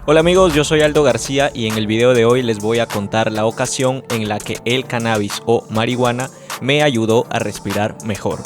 Hola amigos, yo soy Aldo García y en el video de hoy les voy a contar la ocasión en la que el cannabis o marihuana me ayudó a respirar mejor.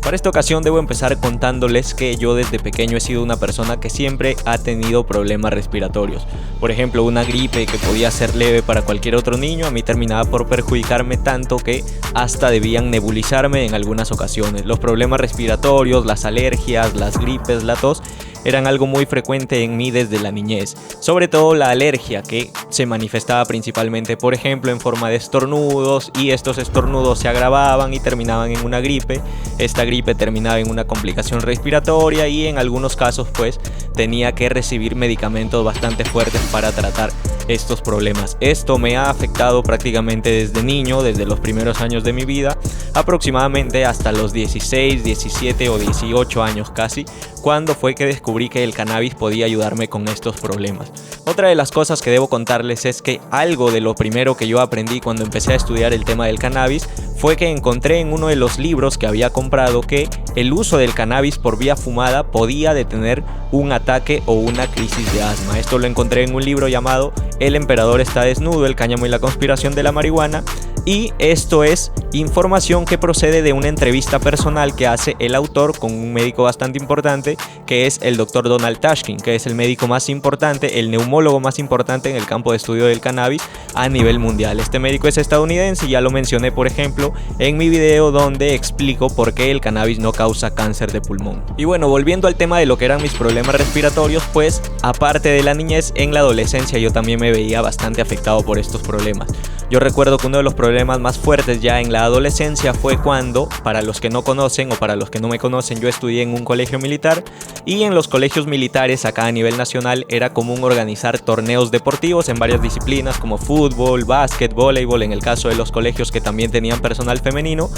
Para esta ocasión debo empezar contándoles que yo desde pequeño he sido una persona que siempre ha tenido problemas respiratorios. Por ejemplo, una gripe que podía ser leve para cualquier otro niño, a mí terminaba por perjudicarme tanto que hasta debían nebulizarme en algunas ocasiones. Los problemas respiratorios, las alergias, las gripes, la tos eran algo muy frecuente en mí desde la niñez. Sobre todo la alergia, que se manifestaba principalmente, por ejemplo, en forma de estornudos, y estos estornudos se agravaban y terminaban en una gripe. Esta gripe terminaba en una complicación respiratoria y en algunos casos pues tenía que recibir medicamentos bastante fuertes para tratar estos problemas. Esto me ha afectado prácticamente desde niño, desde los primeros años de mi vida, aproximadamente hasta los 16, 17 o 18 años casi, cuando fue que descubrí que el cannabis podía ayudarme con estos problemas. Otra de las cosas que debo contarles es que algo de lo primero que yo aprendí cuando empecé a estudiar el tema del cannabis fue que encontré en uno de los libros que había comprado que el uso del cannabis por vía fumada podía detener un ataque o una crisis de asma. Esto lo encontré en un libro llamado El emperador está desnudo, el cáñamo y la conspiración de la marihuana. Y esto es información que procede de una entrevista personal que hace el autor con un médico bastante importante, que es el Dr. Donald Tashkin, que es el médico más importante, el neumólogo más importante en el campo de estudio del cannabis a nivel mundial. Este médico es estadounidense y ya lo mencioné, por ejemplo, en mi video donde explico por qué el cannabis no causa cáncer de pulmón. Y bueno, volviendo al tema de lo que eran mis problemas respiratorios, pues aparte de la niñez, en la adolescencia yo también me veía bastante afectado por estos problemas. Yo recuerdo que uno de los problemas más fuertes ya en la adolescencia fue cuando, para los que no conocen o para los que no me conocen, yo estudié en un colegio militar, y en los colegios militares acá a nivel nacional era común organizar torneos deportivos en varias disciplinas como fútbol, básquet, voleibol, en el caso de los colegios que también tenían personal femenino.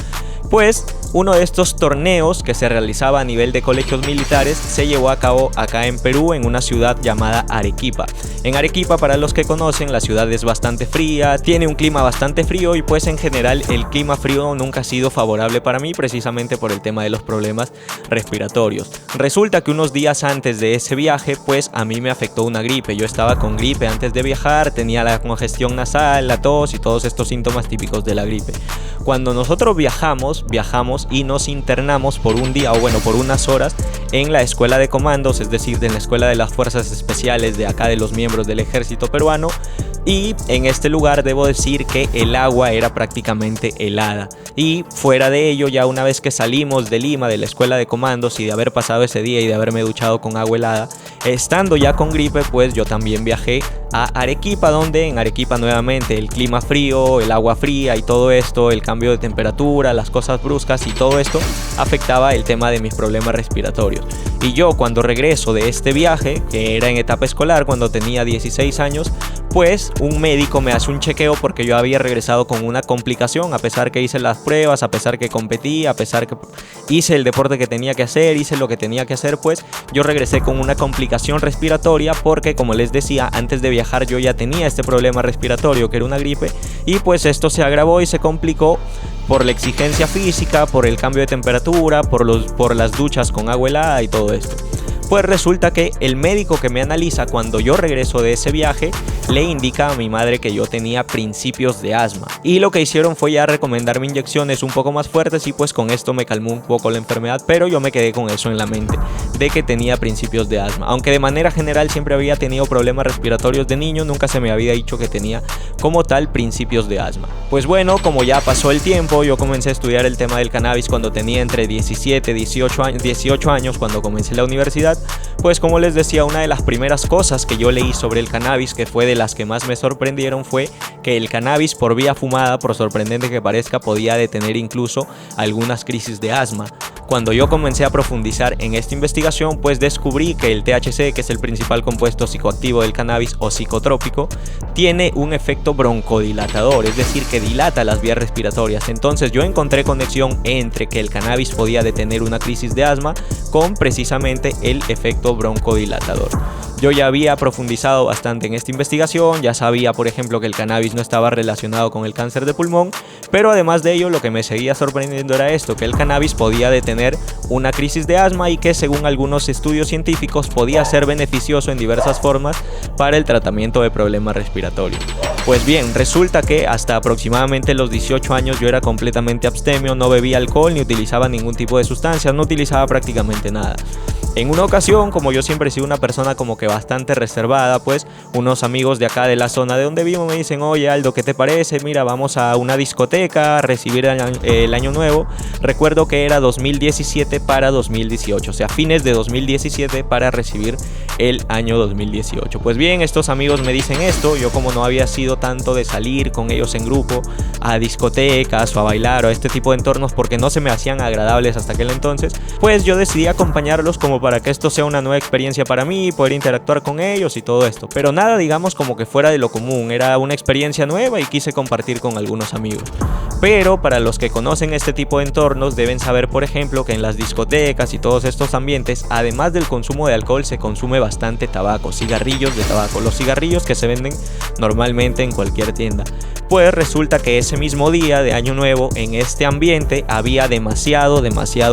Pues uno de estos torneos que se realizaba a nivel de colegios militares se llevó a cabo acá en Perú, en una ciudad llamada Arequipa. En Arequipa, para los que conocen, la ciudad es bastante fría, tiene un clima bastante frío y pues en general el clima frío nunca ha sido favorable para mí, precisamente por el tema de los problemas respiratorios. Resulta que unos días antes de ese viaje pues a mí me afectó una gripe. Yo estaba con gripe antes de viajar, tenía la congestión nasal, la tos y todos estos síntomas típicos de la gripe. Cuando nosotros viajamos y nos internamos por un día, o bueno, por unas horas en la escuela de comandos, es decir, en la escuela de las fuerzas especiales de acá de los miembros del ejército peruano. Y en este lugar debo decir que el agua era prácticamente helada. Y fuera de ello, ya una vez que salimos de Lima, de la escuela de comandos, y de haber pasado ese día y de haberme duchado con agua helada, estando ya con gripe, pues yo también viajé a Arequipa, donde en Arequipa nuevamente el clima frío, el agua fría y todo esto, el cambio de temperatura, las cosas bruscas y todo esto afectaba el tema de mis problemas respiratorios. Y yo cuando regreso de este viaje, que era en etapa escolar, cuando tenía 16 años, pues un médico me hace un chequeo porque yo había regresado con una complicación, a pesar que hice las pruebas, a pesar que competí, a pesar que hice el deporte que tenía que hacer, hice lo que tenía que hacer, pues yo regresé con una complicación respiratoria porque, como les decía, antes de viajar yo ya tenía este problema respiratorio que era una gripe, y pues esto se agravó y se complicó por la exigencia física, por el cambio de temperatura, por las duchas con agua helada y todo esto. Pues resulta que el médico que me analiza cuando yo regreso de ese viaje le indica a mi madre que yo tenía principios de asma, y lo que hicieron fue ya recomendarme inyecciones un poco más fuertes, y pues con esto me calmó un poco la enfermedad, pero yo me quedé con eso en la mente, de que tenía principios de asma. Aunque de manera general siempre había tenido problemas respiratorios de niño, nunca se me había dicho que tenía como tal principios de asma. Pues bueno, como ya pasó el tiempo, yo comencé a estudiar el tema del cannabis cuando tenía entre 17 y 18 años, cuando comencé la universidad. Pues como les decía, una de las primeras cosas que yo leí sobre el cannabis, que fue de las que más me sorprendieron, fue que el cannabis por vía fumada, por sorprendente que parezca, podía detener incluso algunas crisis de asma. Cuando yo comencé a profundizar en esta investigación, pues descubrí que el THC, que es el principal compuesto psicoactivo del cannabis o psicotrópico, tiene un efecto broncodilatador, es decir, que dilata las vías respiratorias. Entonces yo encontré conexión entre que el cannabis podía detener una crisis de asma con precisamente el efecto broncodilatador. Yo ya había profundizado bastante en esta investigación, ya sabía por ejemplo que el cannabis no estaba relacionado con el cáncer de pulmón, pero además de ello lo que me seguía sorprendiendo era esto, que el cannabis podía detener una crisis de asma y que según algunos estudios científicos podía ser beneficioso en diversas formas para el tratamiento de problemas respiratorios. Pues bien, resulta que hasta aproximadamente los 18 años yo era completamente abstemio, no bebía alcohol ni utilizaba ningún tipo de sustancias, no utilizaba prácticamente nada. En una ocasión, como yo siempre he sido una persona como que bastante reservada, pues unos amigos de acá de la zona de donde vivo me dicen: oye Aldo, ¿qué te parece? Mira, vamos a una discoteca a recibir el año nuevo. Recuerdo que era 2017 para 2018, o sea, fines de 2017 para recibir el año 2018. Pues bien, estos amigos me dicen esto, yo como no había sido tanto de salir con ellos en grupo a discotecas o a bailar o a este tipo de entornos porque no se me hacían agradables hasta aquel entonces, pues yo decidí acompañarlos como para que esto sea una nueva experiencia para mí, poder interactuar con ellos y todo esto, pero nada digamos como que fuera de lo común, era una experiencia nueva y quise compartir con algunos amigos. Pero para los que conocen este tipo de entornos deben saber por ejemplo que en las discotecas y todos estos ambientes, además del consumo de alcohol, se consume bastante tabaco, cigarrillos de tabaco, los cigarrillos que se venden normalmente en cualquier tienda. Pues resulta que ese mismo día de Año Nuevo en este ambiente había demasiado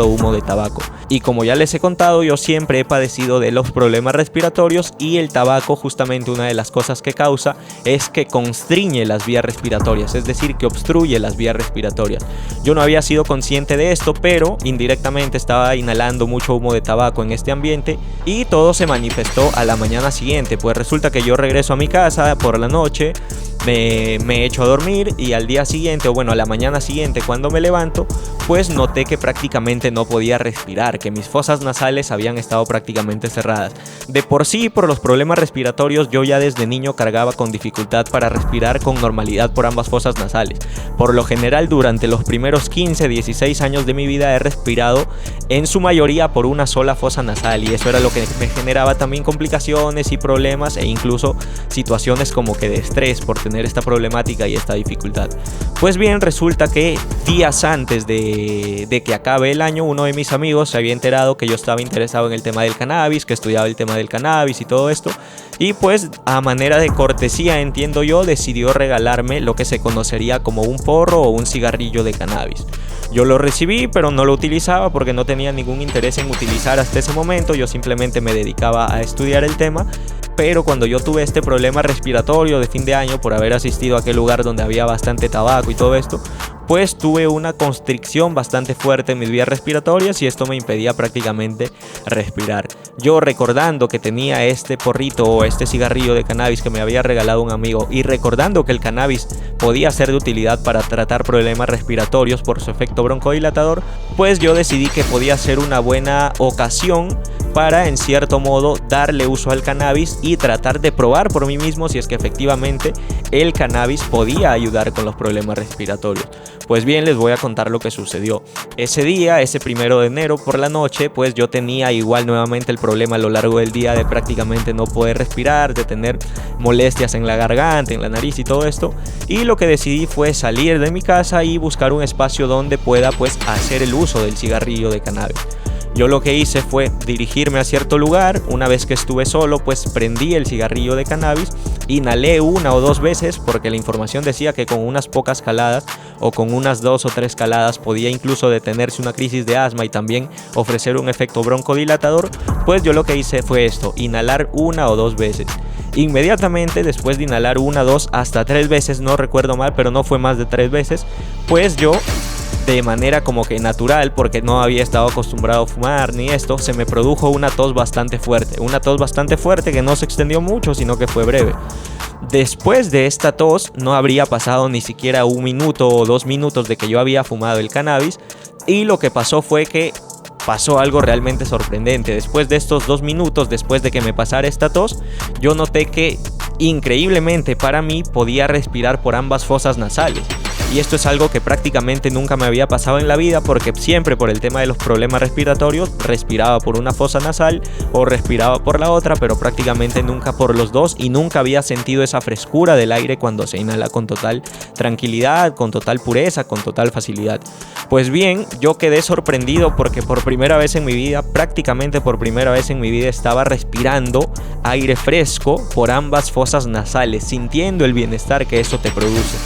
humo de tabaco. Y como ya les he contado, yo siempre he padecido de los problemas respiratorios y el tabaco, justamente una de las cosas que causa es que constriñe las vías respiratorias, es decir, que obstruye las vías respiratorias. Yo no había sido consciente de esto, pero indirectamente estaba inhalando mucho humo de tabaco en este ambiente y todo se manifestó a la mañana siguiente. Pues resulta que yo regreso a mi casa por la noche, me echo a dormir y al día siguiente, o bueno, a la mañana siguiente cuando me levanto, pues noté que prácticamente no podía respirar, que mis fosas nasales habían estado prácticamente cerradas. De por sí, por los problemas respiratorios, yo ya desde niño cargaba con dificultad para respirar con normalidad por ambas fosas nasales. Por lo general, durante los primeros 15-16 años de mi vida he respirado en su mayoría por una sola fosa nasal y eso era lo que me generaba también complicaciones y problemas e incluso situaciones como que de estrés por tener esta problemática y esta dificultad. Pues bien, resulta que días antes de que acabe el año, uno de mis amigos se había enterado que yo estaba interesado en el tema del cannabis, que estudiaba el tema del cannabis y todo esto, y pues a manera de cortesía, entiendo yo, decidió regalarme lo que se conocería como un porro o un cigarrillo de cannabis. Yo lo recibí, pero no lo utilizaba porque no tenía ningún interés en utilizar hasta ese momento, yo simplemente me dedicaba a estudiar el tema. Pero cuando yo tuve este problema respiratorio de fin de año por haber asistido a aquel lugar donde había bastante tabaco y todo esto, pues tuve una constricción bastante fuerte en mis vías respiratorias y esto me impedía prácticamente respirar. Yo recordando que tenía este porrito o este cigarrillo de cannabis que me había regalado un amigo y recordando que el cannabis podía ser de utilidad para tratar problemas respiratorios por su efecto broncodilatador, pues yo decidí que podía ser una buena ocasión para en cierto modo darle uso al cannabis y tratar de probar por mí mismo si es que efectivamente el cannabis podía ayudar con los problemas respiratorios. Pues bien, les voy a contar lo que sucedió. Ese día, ese 1 de enero por la noche, pues yo tenía igual nuevamente el problema a lo largo del día de prácticamente no poder respirar, de tener molestias en la garganta, en la nariz y todo esto. Y lo que decidí fue salir de mi casa y buscar un espacio donde pueda pues hacer el uso del cigarrillo de cannabis. Yo lo que hice fue dirigirme a cierto lugar. Una vez que estuve solo, pues prendí el cigarrillo de cannabis, inhalé 1 o 2 veces porque la información decía que con unas pocas caladas o con unas 2 o 3 caladas podía incluso detenerse una crisis de asma y también ofrecer un efecto broncodilatador. Pues yo lo que hice fue esto, inhalar 1 o 2 veces. Inmediatamente después de inhalar 1, 2 hasta 3 veces, no recuerdo mal, pero no fue más de 3 veces, pues yo de manera como que natural, porque no había estado acostumbrado a fumar ni esto, se me produjo una tos bastante fuerte que no se extendió mucho, sino que fue breve. Después de esta tos no habría pasado ni siquiera 1 minuto o 2 minutos de que yo había fumado el cannabis y lo que pasó fue que pasó algo realmente sorprendente. Después de estos 2 minutos, después de que me pasara esta tos, yo noté que increíblemente para mí podía respirar por ambas fosas nasales. y esto es algo que prácticamente nunca me había pasado en la vida, porque siempre por el tema de los problemas respiratorios respiraba por una fosa nasal o respiraba por la otra, pero prácticamente nunca por los dos, y nunca había sentido esa frescura del aire cuando se inhala con total tranquilidad, con total pureza, con total facilidad. Pues bien, yo quedé sorprendido porque por primera vez en mi vida, prácticamente por primera vez en mi vida, estaba respirando aire fresco por ambas fosas nasales, sintiendo el bienestar que eso te produce.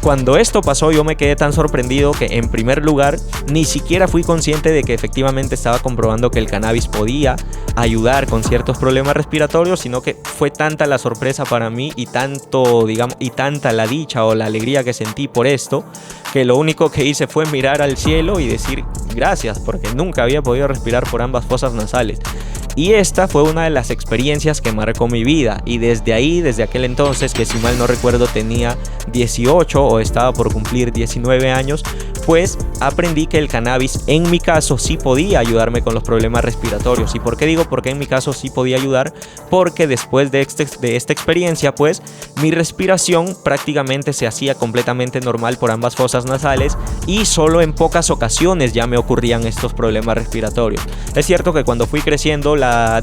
Cuando esto pasó, yo me quedé tan sorprendido que, en primer lugar, ni siquiera fui consciente de que efectivamente estaba comprobando que el cannabis podía ayudar con ciertos problemas respiratorios, sino que fue tanta la sorpresa para mí y tanta la dicha o la alegría que sentí por esto, que lo único que hice fue mirar al cielo y decir gracias, porque nunca había podido respirar por ambas fosas nasales. Y esta fue una de las experiencias que marcó mi vida, y desde ahí, desde aquel entonces, que si mal no recuerdo tenía 18 o estaba por cumplir 19 años, pues aprendí que el cannabis en mi caso sí podía ayudarme con los problemas respiratorios. ¿Y por qué digo por qué en mi caso sí podía ayudar? Porque después de esta experiencia, pues mi respiración prácticamente se hacía completamente normal por ambas fosas nasales, y solo en pocas ocasiones ya me ocurrían estos problemas respiratorios. Es cierto que cuando fui creciendo, la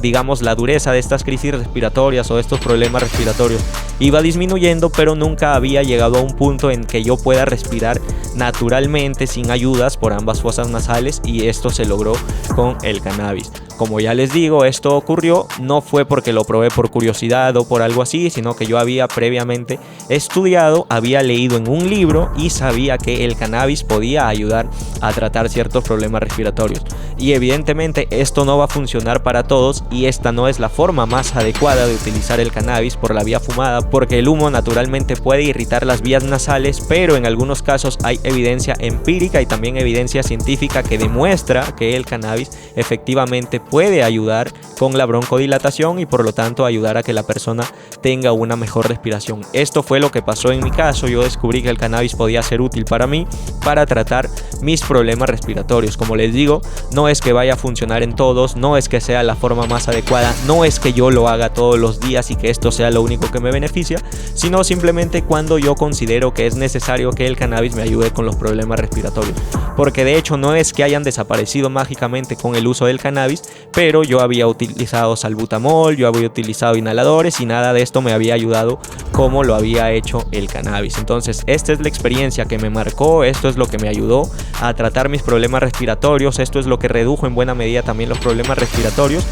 dureza de estas crisis respiratorias o de estos problemas respiratorios iba disminuyendo, pero nunca había llegado a un punto en que yo pueda respirar naturalmente sin ayudas por ambas fosas nasales, y esto se logró con el cannabis. Como ya les digo, esto ocurrió, no fue porque lo probé por curiosidad o por algo así, sino que yo había previamente estudiado, había leído en un libro y sabía que el cannabis podía ayudar a tratar ciertos problemas respiratorios. Y evidentemente esto no va a funcionar para todos, y esta no es la forma más adecuada de utilizar el cannabis por la vía fumada, porque el humo naturalmente puede irritar las vías nasales, pero en algunos casos hay evidencia empírica y también evidencia científica que demuestra que el cannabis efectivamente puede ayudar con la broncodilatación y por lo tanto ayudar a que la persona tenga una mejor respiración. Esto fue lo que pasó en mi caso. Yo descubrí que el cannabis podía ser útil para mí para tratar mis problemas respiratorios. Como les digo, no es que vaya a funcionar en todos, no es que sea la forma más adecuada, no es que yo lo haga todos los días y que esto sea lo único que me beneficia, sino simplemente cuando yo considero que es necesario que el cannabis me ayude con los problemas respiratorios. Porque de hecho no es que hayan desaparecido mágicamente con el uso del cannabis, pero yo había utilizado salbutamol, yo había utilizado inhaladores y nada de esto me había ayudado como lo había hecho el cannabis. Entonces esta es la experiencia que me marcó, esto es lo que me ayudó a tratar mis problemas respiratorios, esto es lo que redujo en buena medida también los problemas respiratorios.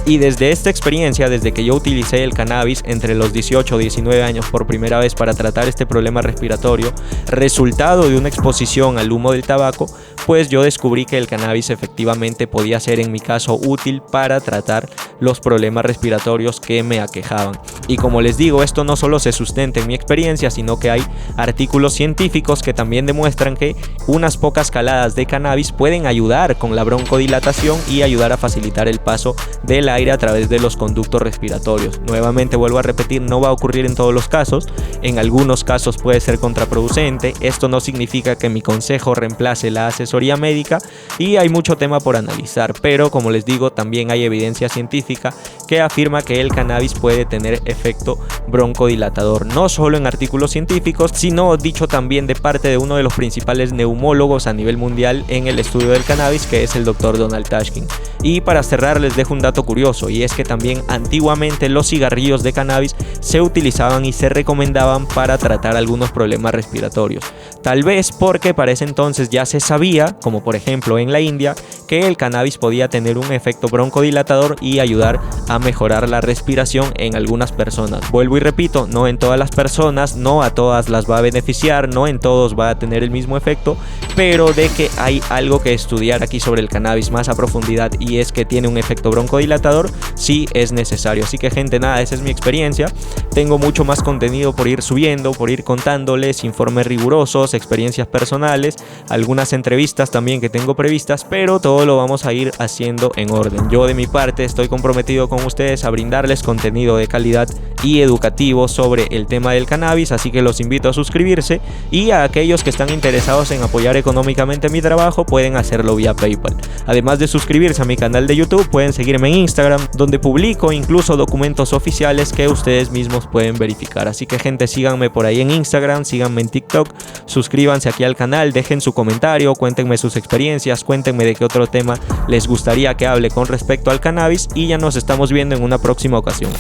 Y desde esta experiencia, desde que yo utilicé el cannabis entre los 18 y 19 años por primera vez para tratar este problema respiratorio, resultado de una exposición al humo del tabaco, pues yo descubrí que el cannabis efectivamente podía ser en mi caso útil para tratar los problemas respiratorios que me aquejaban. Y como les digo, esto no solo se sustenta en mi experiencia, sino que hay artículos científicos que también demuestran que unas pocas caladas de cannabis pueden ayudar con la broncodilatación y ayudar a facilitar el paso del aire a través de los conductos respiratorios. Nuevamente vuelvo a repetir, no va a ocurrir en todos los casos, en algunos casos puede ser contraproducente. Esto no significa que mi consejo reemplace la asesoría médica y hay mucho tema por analizar, pero como les digo, también hay evidencia científica que afirma que el cannabis puede tener efecto broncodilatador, no solo en artículos científicos, sino dicho también de parte de uno de los principales neumólogos a nivel mundial en el estudio del cannabis, que es el Dr. Donald Tashkin. Y para cerrar les dejo un dato curioso, y es que también antiguamente los cigarrillos de cannabis se utilizaban y se recomendaban para tratar algunos problemas respiratorios, tal vez porque para ese entonces ya se sabía, como por ejemplo en la India, que el cannabis podía tener un efecto broncodilatador y ayudar a mejorar la respiración en algunas personas. Vuelvo y repito, no en todas las personas, no a todas las va a beneficiar, no en todos va a tener el mismo efecto, pero de que hay algo que estudiar aquí sobre el cannabis más a profundidad, y es que tiene un efecto broncodilatador, sí es necesario. Así que gente, nada, esa es mi experiencia. Tengo mucho más contenido por ir subiendo, por ir contándoles informes rigurosos, experiencias personales, algunas entrevistas también que tengo previstas, pero todo lo vamos a ir haciendo en orden. Yo de mi parte estoy comprometido con ustedes a brindarles contenido de calidad y educativo sobre el tema del cannabis, así que los invito a suscribirse, y a aquellos que están interesados en apoyar económicamente mi trabajo pueden hacerlo vía PayPal. Además de suscribirse a mi canal de YouTube, pueden seguirme en Instagram, donde publico incluso documentos oficiales que ustedes mismos pueden verificar. Así que gente, síganme por ahí en Instagram, síganme en TikTok, suscríbanse aquí al canal, dejen su comentario, cuéntenme sus experiencias, cuéntenme de qué otro tema les gustaría que hable con respecto al cannabis, y ya nos estamos viendo en una próxima ocasión.